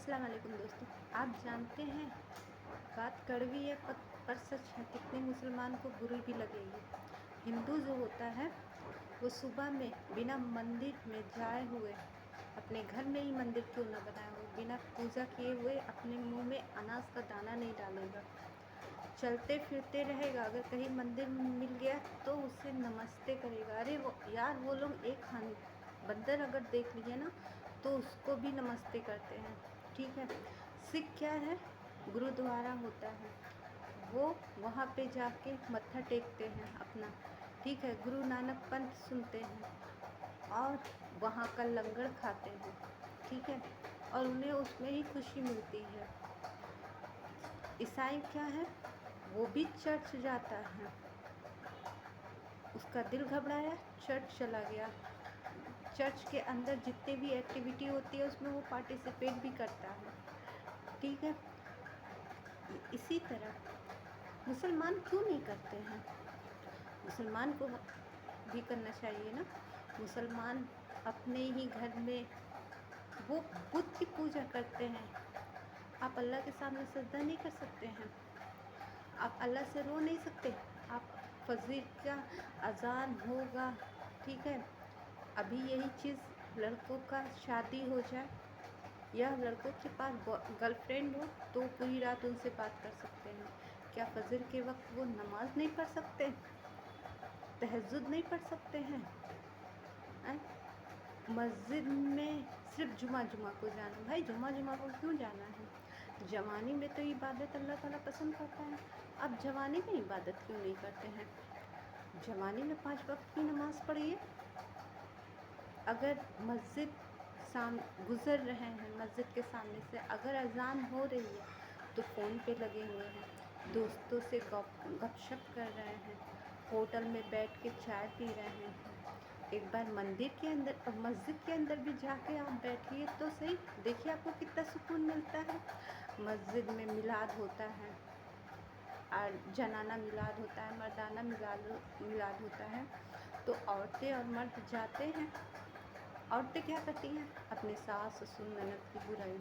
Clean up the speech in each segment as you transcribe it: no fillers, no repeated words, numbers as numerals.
अस्सलाम वालेकुम दोस्तों। आप जानते हैं, बात कड़वी है पर सच है, कितने मुसलमान को बुरी भी लगेगी। हिंदू जो होता है वो सुबह में बिना मंदिर में जाए हुए, अपने घर में ही मंदिर क्यों न बनाया हो, बिना पूजा किए हुए अपने मुंह में अनाज का दाना नहीं डालेगा। चलते फिरते रहेगा, अगर कहीं मंदिर मिल गया तो उससे नमस्ते करेगा। अरे वो यार, वो लोग एक बंदर अगर देख लिए ना तो उसको भी नमस्ते करते हैं। ठीक है। सिख क्या है, गुरुद्वारा होता है, वो वहाँ पे जाके मत्था टेकते हैं अपना। ठीक है। गुरु नानक पंथ सुनते हैं और वहाँ का लंगर खाते हैं। ठीक है। और उन्हें उसमें ही खुशी मिलती है। ईसाई क्या है, वो भी चर्च जाता है, उसका दिल घबराया चर्च चला गया, चर्च के अंदर जितने भी एक्टिविटी होती है उसमें वो पार्टिसिपेट भी करता है। ठीक है। इसी तरह मुसलमान क्यों नहीं करते हैं? मुसलमान को भी करना चाहिए ना। मुसलमान अपने ही घर में वो बुत की पूजा करते हैं। आप अल्लाह के सामने सजदा नहीं कर सकते हैं, आप अल्लाह से रो नहीं सकते। आप फजर का अजान होगा, ठीक है, अभी यही चीज़ लड़कों का शादी हो जाए या लड़कों के पास गर्लफ्रेंड हो तो पूरी रात उनसे बात कर सकते हैं। क्या फजर के वक्त वो नमाज नहीं पढ़ सकते, तहज्जुद नहीं पढ़ सकते हैं? मस्जिद में सिर्फ जुमा को जाना। भाई जुमा को क्यों जाना है? जवानी में तो इबादत अल्लाह ताला पसंद करता है। अब जवानी में इबादत क्यों नहीं करते हैं? जवानी में 5 वक्त की नमाज़ पढ़िए। अगर मस्जिद गुज़र रहे हैं, मस्जिद के सामने से अगर अजान हो रही है तो फ़ोन पे लगे हुए हैं, दोस्तों से गपशप कर रहे हैं, होटल में बैठ के चाय पी रहे हैं। एक बार मंदिर के अंदर और मस्जिद के अंदर भी जाके आप बैठिए तो सही, देखिए आपको कितना सुकून मिलता है। मस्जिद में मिलाद होता है और जनाना मिलाद होता है, मर्दाना मिलाद होता है, तो औरतें और मर्द जाते हैं। औरतें क्या करती हैं? अपने सास ससुर ननद की बुराई।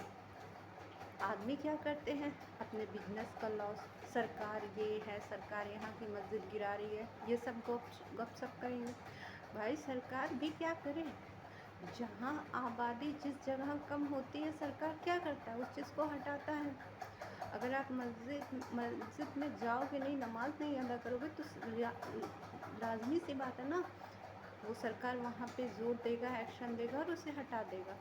आदमी क्या करते हैं? अपने बिजनेस का लॉस। सरकार ये है, सरकार यहाँ की मस्जिद गिरा रही है, ये सब गप करेंगे। भाई सरकार भी क्या करे? जहाँ आबादी जिस जगह कम होती है, सरकार क्या करता है? उस चीज़ को हटाता है। अगर आप मस्जिद में जाओगे नहीं, नमाज नहीं अदा करोगे तो लाजमी सी बात है ना, वो सरकार वहाँ पे जोर देगा, एक्शन देगा और उसे हटा देगा।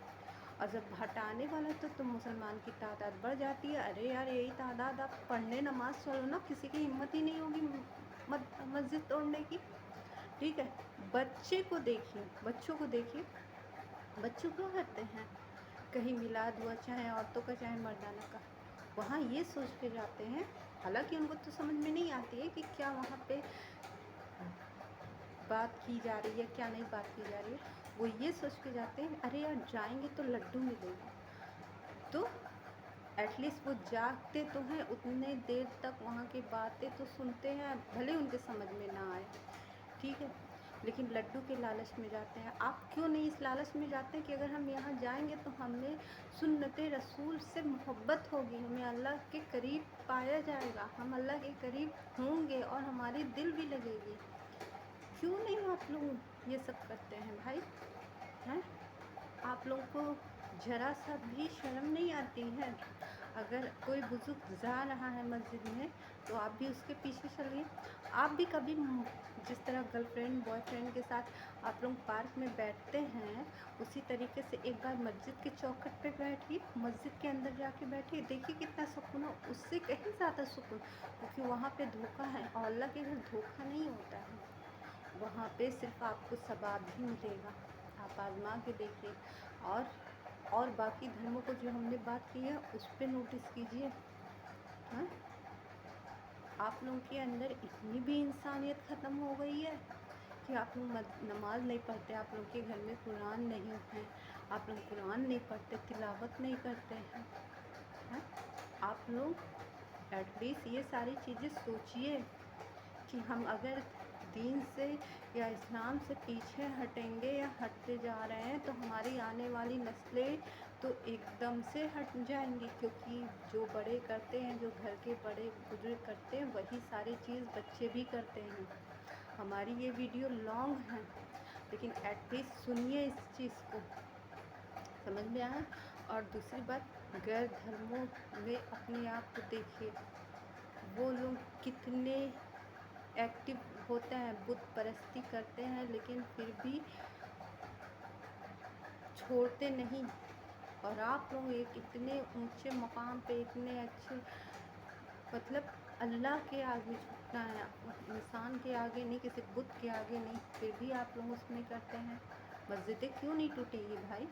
और जब हटाने वाला तो मुसलमान की तादाद बढ़ जाती है। अरे यार, यही तादाद आप पढ़ने नमाज चलो ना, किसी की हिम्मत ही नहीं होगी मस्जिद तोड़ने की। ठीक है। बच्चों को देखिए, बच्चों क्या करते हैं? कहीं मिलाद हुआ, चाहे औरतों का चाहे मर्दाना का, वहाँ ये सोच के जाते हैं, हालांकि उनको तो समझ में नहीं आती है कि क्या वहाँ पे बात की जा रही है, क्या नहीं बात की जा रही है। वो ये सोच के जाते हैं, अरे यार जाएंगे तो लड्डू मिलेगा। तो एटलीस्ट वो जागते तो हैं, उतने देर तक वहाँ की बातें तो सुनते हैं, भले उनके समझ में ना आए। ठीक है। लेकिन लड्डू के लालच में जाते हैं। आप क्यों नहीं इस लालच में जाते हैं कि अगर हम यहाँ जाएंगे तो हमें सुन्नते रसूल से मोहब्बत होगी, हमें अल्लाह के करीब पाया जाएगा, हम अल्लाह के करीब होंगे और हमारी दिल भी लगेगी। क्यों नहीं आप लोग ये सब करते हैं भाई? हैं? आप लोगों को ज़रा सा भी शर्म नहीं आती है? अगर कोई बुजुर्ग जा रहा है मस्जिद में तो आप भी उसके पीछे चलिए। आप भी कभी जिस तरह गर्लफ्रेंड बॉयफ्रेंड के साथ आप लोग पार्क में बैठते हैं, उसी तरीके से एक बार मस्जिद के चौखट पे बैठिए, मस्जिद के अंदर जाके बैठिए, देखिए कितना सुकून हो, उससे कहीं ज़्यादा सुकून। क्योंकि वहाँ पे धोखा है और अल्लाह के घर धोखा नहीं होता है। वहाँ पे सिर्फ आपको सवाब ही मिलेगा। आप आजमा के देखिए। और बाकी धर्मों को जो हमने बात की है उस पर नोटिस कीजिए। हाँ, आप लोगों के अंदर इतनी भी इंसानियत ख़त्म हो गई है कि आप लोग नमाज नहीं पढ़ते, आप लोग के घर में कुरान नहीं है, आप लोग कुरान नहीं पढ़ते, तिलावत नहीं करते हैं। हाँ? आप लोग एटलीस्ट ये सारी चीज़ें सोचिए कि हम अगर दीन से या इस्लाम से पीछे हटेंगे या हटते जा रहे हैं तो हमारी आने वाली नस्लें तो एकदम से हट जाएंगे, क्योंकि जो बड़े करते हैं, जो घर के बड़े बुजुर्ग करते हैं, वही सारी चीज़ बच्चे भी करते हैं। हमारी ये वीडियो लॉन्ग है, लेकिन एटलीस्ट सुनिए इस चीज़ को, समझ में आया। और दूसरी बात, गैर धर्मों में अपने आप को देखिए, वो लोग कितने एक्टिव होते हैं, बुत परस्ती करते हैं, लेकिन फिर भी छोड़ते नहीं। और आप लोग एक इतने ऊंचे मकाम पे, इतने अच्छे, मतलब अल्लाह के आगे झुकना है, इंसान के आगे नहीं, किसी बुत के आगे नहीं, फिर भी आप लोग उसमें करते हैं। मस्जिदें क्यों नहीं टूटेंगी भाई?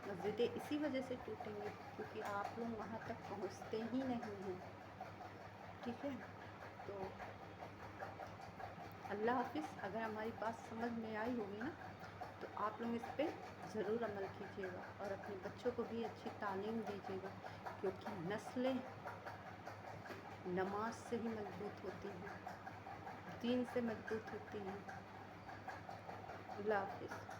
मस्जिदें इसी वजह से टूटेंगी क्योंकि आप लोग वहाँ तक पहुँचते ही नहीं हैं। ठीक है, तो अल्लाह हाफिज़। अगर हमारी बात समझ में आई होगी ना, तो आप लोग इस पर ज़रूर अमल कीजिएगा और अपने बच्चों को भी अच्छी तालीम दीजिएगा, क्योंकि नस्लें नमाज से ही मजबूत होती हैं, दीन से मजबूत होती हैं। अल्लाह हाफिज़।